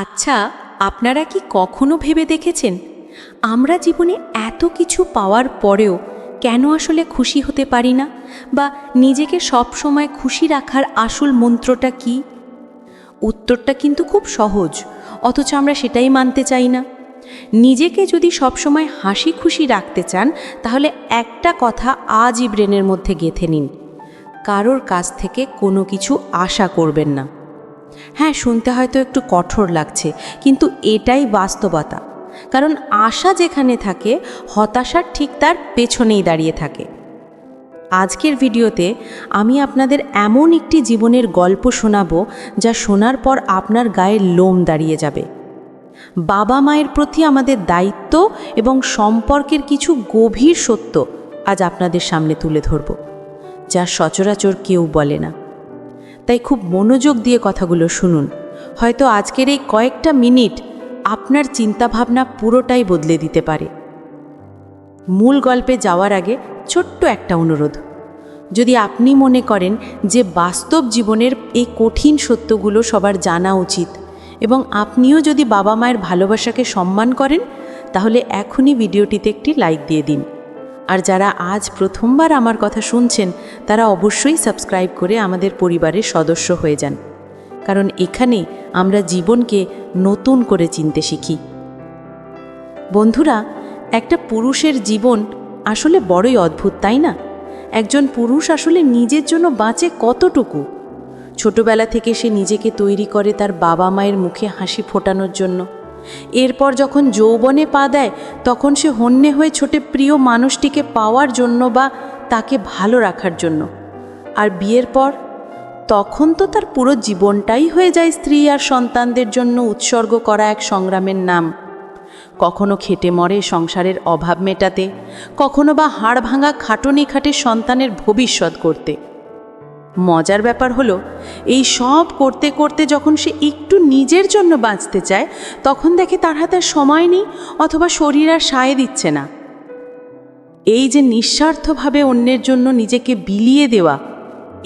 আচ্ছা, আপনারা কি কখনো ভেবে দেখেছেন আমরা জীবনে এত কিছু পাওয়ার পরেও কেন আসলে খুশি হতে পারি না, বা নিজেকে সব সময় খুশি রাখার আসল মন্ত্রটা কি? উত্তরটা কিন্তু খুব সহজ, অথচ আমরা সেটাই মানতে চাই না। নিজেকে যদি সবসময় হাসি খুশি রাখতে চান, তাহলে একটা কথা আজই ব্রেনের মধ্যে গেঁথে নিন: কারোর কাছ থেকে কোনো কিছু আশা করবেন না। হ্যাঁ, শুনতে হয়তো একটু কঠোর লাগছে, কিন্তু এটাই বাস্তবতা। কারণ আশা যেখানে থাকে, হতাশার ঠিক তার পেছনেই দাঁড়িয়ে থাকে। আজকের ভিডিওতে আমি আপনাদের এমন একটি জীবনের গল্প শোনাবো, যা শোনার পর আপনার গায়ে লোম দাঁড়িয়ে যাবে। বাবা মায়ের প্রতি আমাদের দায়িত্ব এবং সম্পর্কের কিছু গভীর সত্য আজ আপনাদের সামনে তুলে ধরব, যা সচরাচর কেউ বলে না। তাই খুব মনোযোগ দিয়ে কথাগুলো শুনুন। হয়তো আজকের এই কয়েকটা মিনিট আপনার চিন্তাভাবনা পুরোটাই বদলে দিতে পারে। মূল গল্পে যাওয়ার আগে ছোট্ট একটা অনুরোধ: যদি আপনি মনে করেন যে বাস্তব জীবনের এই কঠিন সত্যগুলো সবার জানা উচিত, এবং আপনিও যদি বাবা মায়ের ভালোবাসাকে সম্মান করেন, তাহলে এখনই ভিডিওটিতে একটি লাইক দিয়ে দিন। আর যারা আজ প্রথমবার আমার কথা শুনছেন, তারা অবশ্যই সাবস্ক্রাইব করে আমাদের পরিবারের সদস্য হয়ে যান, কারণ এখানে আমরা জীবনকে নতুন করে চিনতে শিখি। বন্ধুরা, একটা পুরুষের জীবন আসলে বড়ই অদ্ভুত, তাই না? একজন পুরুষ আসলে নিজের জন্য বাঁচে কতটুকু? ছোটবেলা থেকে সে নিজেকে তৈরি করে তার বাবা মায়ের মুখে হাসি ফোটানোর জন্য। এরপর যখন যৌবনে পা দেয়, তখন সে হন্যে হয়ে ছোটে প্রিয় মানুষটিকে পাওয়ার জন্য বা তাকে ভালো রাখার জন্য। আর বিয়ের পর তখন তো তার পুরো জীবনটাই হয়ে যায় স্ত্রী আর সন্তানদের জন্য উৎসর্গ করা এক সংগ্রামের নাম। কখনো খেটে মরে সংসারের অভাব মেটাতে, কখনো বা হাড় ভাঙা খাটুনি খাটে সন্তানের ভবিষ্যৎ করতে। মজার ব্যাপার হলো, এই সব করতে করতে যখন সে একটু নিজের জন্য বাঁচতে চায়, তখন দেখে তার হাতে সময় নেই, অথবা শরীর আর সায় দিচ্ছে না। এই যে নিঃস্বার্থভাবে অন্যের জন্য নিজেকে বিলিয়ে দেওয়া,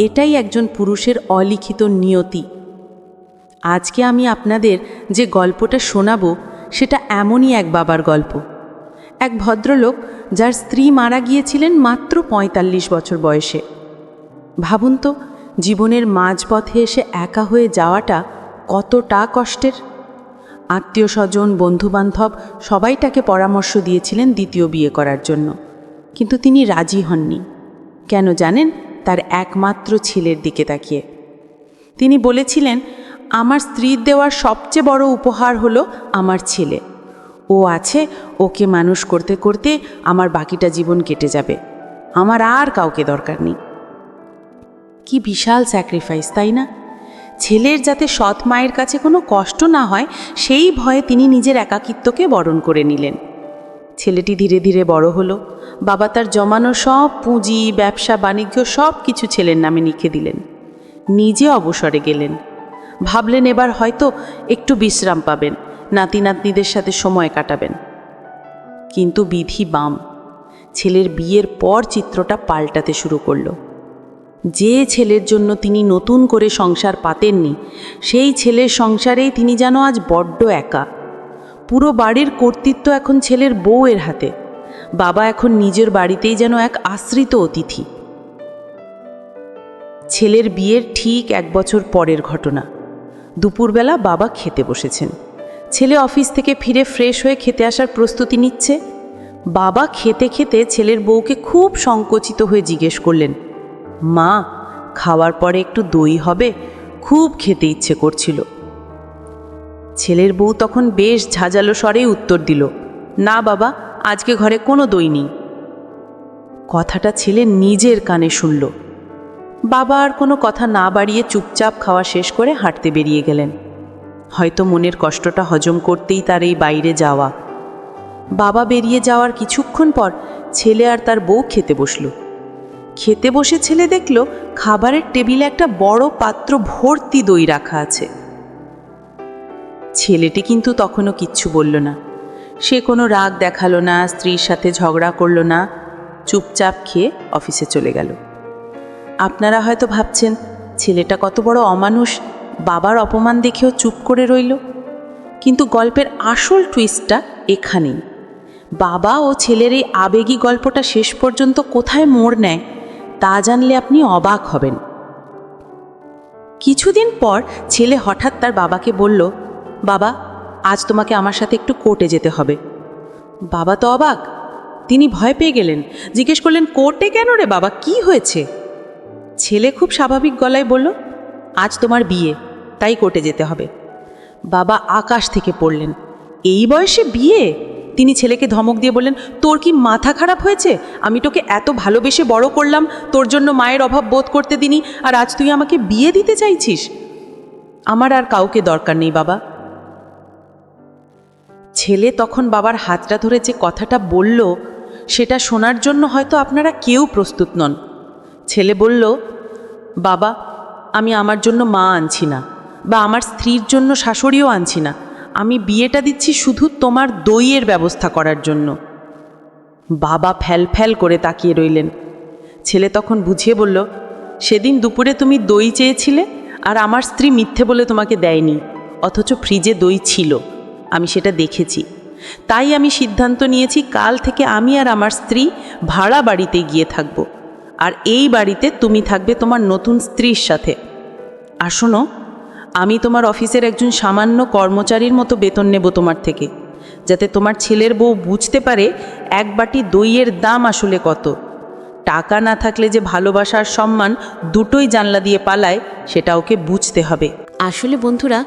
এটাই একজন পুরুষের অলিখিত নিয়তি। আজকে আমি আপনাদের যে গল্পটা শোনাবো, সেটা এমনই এক বাবার গল্প। এক ভদ্রলোক যার স্ত্রী মারা গিয়েছিলেন মাত্র ৪৫ বছর বয়সে। ভাবুন তো, জীবনের মাঝপথে এসে একা হয়ে যাওয়াটা কতটা কষ্টের। আত্মীয় স্বজন, বন্ধুবান্ধব সবাই তাকে পরামর্শ দিয়েছিলেন দ্বিতীয় বিয়ে করার জন্য, কিন্তু তিনি রাজি হননি। কেন জানেন? তার একমাত্র ছেলের দিকে তাকিয়ে। তিনি বলেছিলেন, আমার স্ত্রীর দেওয়ার সবচেয়ে বড় উপহার হলো আমার ছেলে। ও আছে, ওকে মানুষ করতে করতে আমার বাকিটা জীবন কেটে যাবে। আমার আর কাউকে দরকার নেই। কি বিশাল স্যাক্রিফাইস, তাই না? ছেলের যাতে সৎ মায়ের কাছে কোনো কষ্ট না হয়, সেই ভয়ে তিনি নিজের একাকিত্বকে বরণ করে নিলেন। ছেলেটি ধীরে ধীরে বড় হলো। বাবা তার জমানো সব পুঁজি, ব্যবসা বাণিজ্য সব কিছু ছেলের নামে লিখে দিলেন। নিজে অবসরে গেলেন। ভাবলেন এবার হয়তো একটু বিশ্রাম পাবেন, নাতি নাতনিদের সাথে সময় কাটাবেন। কিন্তু বিধি বাম। ছেলের বিয়ের পর চিত্রটা পাল্টাতে শুরু করলো। যে ছেলের জন্য তিনি নতুন করে সংসার পাতেননি, সেই ছেলের সংসারেই তিনি যেন আজ বড্ড একা। পুরো বাড়ির কর্তৃত্ব এখন ছেলের বউয়ের হাতে। বাবা এখন নিজের বাড়িতেই যেন এক আশ্রিত অতিথি। ছেলের বিয়ের ঠিক ১ বছর পরের ঘটনা। দুপুরবেলা বাবা খেতে বসেছেন। ছেলে অফিস থেকে ফিরে ফ্রেশ হয়ে খেতে আসার প্রস্তুতি নিচ্ছে। বাবা খেতে খেতে ছেলের বউকে খুব সংকোচিত হয়ে জিজ্ঞেস করলেন, মা, খাওয়ার পরে একটু দই হবে? খুব খেতে ইচ্ছে করছিল। ছেলের বউ তখন বেশ ঝাঁঝালো স্বরেই উত্তর দিল, না বাবা, আজকে ঘরে কোনো দই নেই। কথাটা ছেলে নিজের কানে শুনল। বাবা আর কোনো কথা না বাড়িয়ে চুপচাপ খাওয়া শেষ করে হাঁটতে বেরিয়ে গেলেন। হয়তো মনের কষ্টটা হজম করতেই তার এই বাইরে যাওয়া। বাবা বেরিয়ে যাওয়ার কিছুক্ষণ পর ছেলে আর তার বউ খেতে বসল। খেতে বসে ছেলে দেখল খাবারের টেবিলে একটা বড় পাত্র ভর্তি দই রাখা আছে। ছেলেটি কিন্তু তখনও কিচ্ছু বলল না। সে কোনো রাগ দেখালো না, স্ত্রীর সাথে ঝগড়া করলো না, চুপচাপ খেয়ে অফিসে চলে গেল। আপনারা হয়তো ভাবছেন, ছেলেটা কত বড় অমানুষ, বাবার অপমান দেখেও চুপ করে রইল। কিন্তু গল্পের আসল টুইস্টটা এখানেই। বাবা ও ছেলের এই আবেগী গল্পটা শেষ পর্যন্ত কোথায় মোড় নেয় তা জানলে আপনি অবাক হবেন। কিছুদিন পর ছেলে হঠাৎ তার বাবাকে বলল, বাবা, আজ তোমাকে আমার সাথে একটু কোর্টে যেতে হবে। বাবা তো অবাক, তিনি ভয় পেয়ে গেলেন, জিজ্ঞেস করলেন, কোর্টে কেন রে বাবা, কি হয়েছে? ছেলে খুব স্বাভাবিক গলায় বলল, আজ তোমার বিয়ে, তাই কোর্টে যেতে হবে। বাবা আকাশ থেকে পড়লেন, এই বয়সে বিয়ে? তিনি ছেলেকে ধমক দিয়ে বললেন, তোর কি মাথা খারাপ হয়েছে? আমি তোকে এত ভালোবেসে বড় করলাম, তোর জন্য মায়ের অভাব বোধ করতে দিনি, আর আজ তুই আমাকে বিয়ে দিতে চাইছিস? আমার আর কাউকে দরকার নেই বাবা। ছেলে তখন বাবার হাতটা ধরে যে কথাটা বলল সেটা শোনার জন্য হয়তো আপনারা কেউ প্রস্তুত নন। ছেলে বলল, বাবা, আমি আমার জন্য মা আনছি না, বা আমার স্ত্রীর জন্য শাশুড়িও আনছি না, আমি বিয়েটা দিচ্ছি শুধু তোমার দইয়ের ব্যবস্থা করার জন্য। বাবা ফ্যাল ফ্যাল করে তাকিয়ে রইলেন। ছেলে তখন বুঝিয়ে বলল, সেদিন দুপুরে তুমি দই চেয়েছিলে আর আমার স্ত্রী মিথ্যে বলে তোমাকে দেয়নি, অথচ ফ্রিজে দই ছিল, আমি সেটা দেখেছি। তাই আমি সিদ্ধান্ত নিয়েছি কাল থেকে আমি আর আমার স্ত্রী ভাড়া বাড়িতে গিয়ে থাকব, আর এই বাড়িতে তুমি থাকবে তোমার নতুন স্ত্রীর সাথে। আর শোনো, আমি তোমার অফিসের একজন সামান্য কর্মচারীর মতো বেতন নেব তোমার থেকে, যাতে তোমার ছেলের বউ বুঝতে পারে এক বাটি দইয়ের দাম আসলে কত। টাকা না থাকলে যে ভালোবাসা আর সম্মান দুটোই জানলা দিয়ে পালায়, সেটা ওকে বুঝতে হবে। আসলে বন্ধুরা,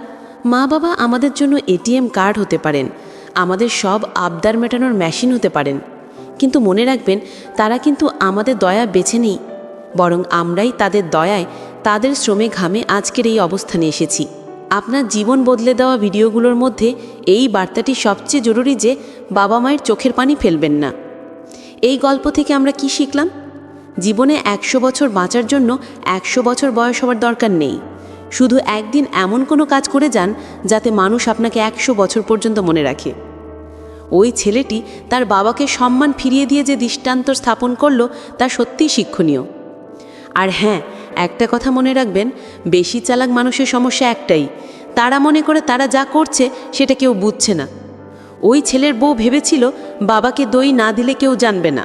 মা বাবা আমাদের জন্য এটিএম কার্ড হতে পারেন, আমাদের সব আবদার মেটানোর মেশিন হতে পারেন, কিন্তু মনে রাখবেন তারা কিন্তু আমাদের দয়া বেছে নেই, বরং আমরাই তাদের দয়ায়, তাদের শ্রমে ঘামে আজকের এই অবস্থানে এসেছি। আপনার জীবন বদলে দেওয়া ভিডিওগুলোর মধ্যে এই বার্তাটি সবচেয়ে জরুরি যে বাবা মায়ের চোখের পানি ফেলবেন না। এই গল্প থেকে আমরা কি শিখলাম? জীবনে 100 বছর বাঁচার জন্য 100 বছর বয়স হওয়ার দরকার নেই। শুধু একদিন এমন কোনো কাজ করে যান যাতে মানুষ আপনাকে 100 বছর পর্যন্ত মনে রাখে। ওই ছেলেটি তার বাবাকে সম্মান ফিরিয়ে দিয়ে যে দৃষ্টান্ত স্থাপন করলো তা সত্যিই শিক্ষণীয়। আর হ্যাঁ, একটা কথা মনে রাখবেন, বেশি চালাক মানুষের সমস্যা একটাই, তারা মনে করে তারা যা করছে সেটা কেউ বুঝছে না। ওই ছেলের বউ ভেবেছিল বাবাকে দই না দিলে কেউ জানবে না,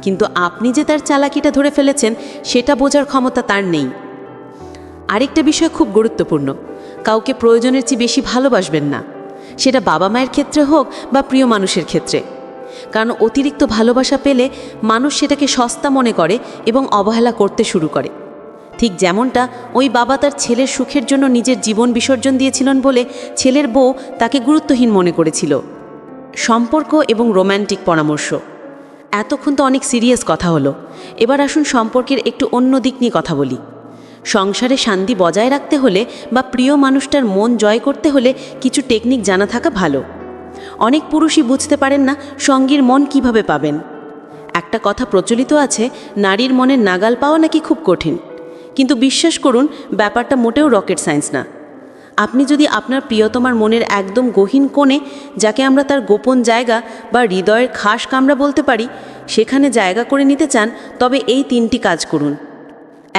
কিন্তু আপনি যে তার চালাকিটা ধরে ফেলেছেন সেটা বোঝার ক্ষমতা তার নেই। আরেকটা বিষয় খুব গুরুত্বপূর্ণ, কাউকে প্রয়োজনের চেয়ে বেশি ভালোবাসবেন না, সেটা বাবা মায়ের ক্ষেত্রে হোক বা প্রিয় মানুষের ক্ষেত্রে। কারণ অতিরিক্ত ভালোবাসা পেলে মানুষ সেটাকে সস্তা মনে করে এবং অবহেলা করতে শুরু করে। ঠিক যেমনটা ওই বাবা তার ছেলের সুখের জন্য নিজের জীবন বিসর্জন দিয়েছিলেন বলে ছেলের বউ তাকে গুরুত্বহীন মনে করেছিল। সম্পর্ক এবং রোম্যান্টিক পরামর্শ। এতক্ষণ তো অনেক সিরিয়াস কথা হলো, এবার আসুন সম্পর্কের একটু অন্য দিক নিয়ে কথা বলি। সংসারে শান্তি বজায় রাখতে হলে বা প্রিয় মানুষটার মন জয় করতে হলে কিছু টেকনিক জানা থাকা ভালো। অনেক পুরুষই বুঝতে পারেন না সঙ্গীর মন কিভাবে পাবেন। একটা কথা প্রচলিত আছে, নারীর মনের নাগাল পাওয়া নাকি খুব কঠিন, কিন্তু বিশ্বাস করুন ব্যাপারটা মোটেও রকেট সায়েন্স না। আপনি যদি আপনার প্রিয়তমার মনের একদম গহীন কোণে, যাকে আমরা তার গোপন জায়গা বা হৃদয়ের খাস কামরা বলতে পারি, সেখানে জায়গা করে নিতে চান, তবে এই 3টি কাজ করুন।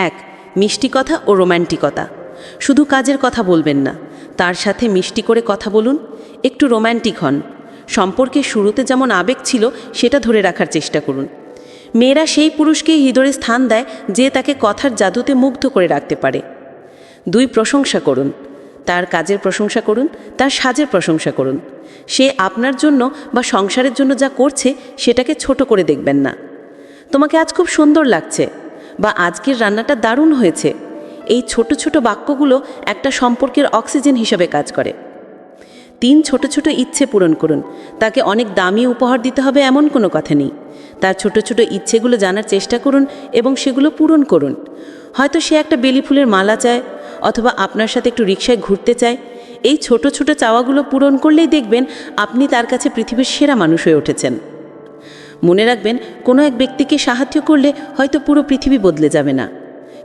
1. মিষ্টি কথা ও রোম্যান্টিকতা। শুধু কাজের কথা বলবেন না, তার সাথে মিষ্টি করে কথা বলুন, একটু রোম্যান্টিক হন। সম্পর্কের শুরুতে যেমন আবেগ ছিল সেটা ধরে রাখার চেষ্টা করুন। মেয়েরা সেই পুরুষকেই হৃদয়ে স্থান দেয় যে তাকে কথার জাদুতে মুগ্ধ করে রাখতে পারে। 2. প্রশংসা করুন। তার কাজের প্রশংসা করুন, তার সাজের প্রশংসা করুন। সে আপনার জন্য বা সংসারের জন্য যা করছে সেটাকে ছোট করে দেখবেন না। তোমাকে আজ খুব সুন্দর লাগছে, বা আজকের রান্নাটা দারুণ হয়েছে। এই ছোট ছোট বাক্যগুলো একটা সম্পর্কের অক্সিজেন হিসেবে কাজ করে। 3. ছোট ছোট ইচ্ছে পূরণ করুন। তাকে অনেক দামি উপহার দিতে হবে এমন কোনো কথা নেই। তার ছোট ছোট ইচ্ছেগুলো জানার চেষ্টা করুন এবং সেগুলো পূরণ করুন। হয়তো সে একটা বেলি ফুলের মালা চায়, অথবা আপনার সাথে একটু রিকশায় ঘুরতে চায়। এই ছোট ছোট চাওয়াগুলো পূরণ করলেই দেখবেন আপনি তার কাছে পৃথিবীর সেরা মানুষ হয়ে উঠেছেন। মনে রাখবেন, কোনো এক ব্যক্তিকে সাহায্য করলে হয়তো পুরো পৃথিবী বদলে যাবে না,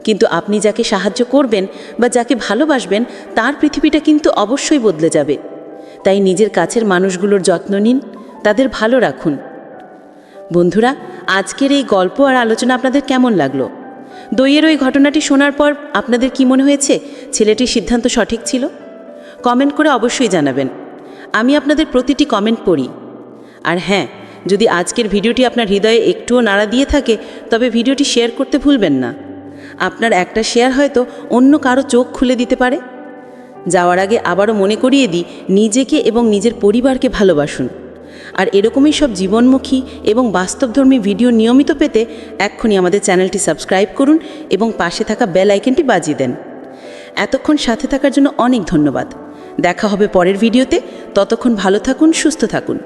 কিন্তু আপনি যাকে সাহায্য করবেন বা যাকে ভালোবাসবেন তার পৃথিবীটা কিন্তু অবশ্যই বদলে যাবে। তাই নিজের কাছের মানুষগুলোর যত্ন নিন, তাদের ভালো রাখুন। বন্ধুরা, আজকের এই গল্প আর আলোচনা আপনাদের কেমন লাগলো? দইয়ের ওই ঘটনাটি শোনার পর আপনাদের কি মনে হয়েছে ছেলেটির সিদ্ধান্ত সঠিক ছিল? কমেন্ট করে অবশ্যই জানাবেন। আমি আপনাদের প্রতিটি কমেন্ট পড়ি। আর হ্যাঁ, যদি আজকের ভিডিওটি আপনার হৃদয়ে একটুও নাড়া দিয়ে থাকে তবে ভিডিওটি শেয়ার করতে ভুলবেন না। আপনার একটা শেয়ার হয়তো অন্য কারো চোখ খুলে দিতে পারে। যাওয়ার আগে আবারও মনে করিয়ে দিই, নিজেকে এবং নিজের পরিবারকে ভালোবাসুন। আর এরকমই সব জীবনমুখী এবং বাস্তবধর্মী ভিডিও নিয়মিত পেতে এক্ষুনি আমাদের চ্যানেলটি সাবস্ক্রাইব করুন এবং পাশে থাকা বেল আইকনটি বাজিয়ে দেন। এতক্ষণ সাথে থাকার জন্য অনেক ধন্যবাদ। দেখা হবে পরের ভিডিওতে। ততক্ষণ ভালো থাকুন, সুস্থ থাকুন।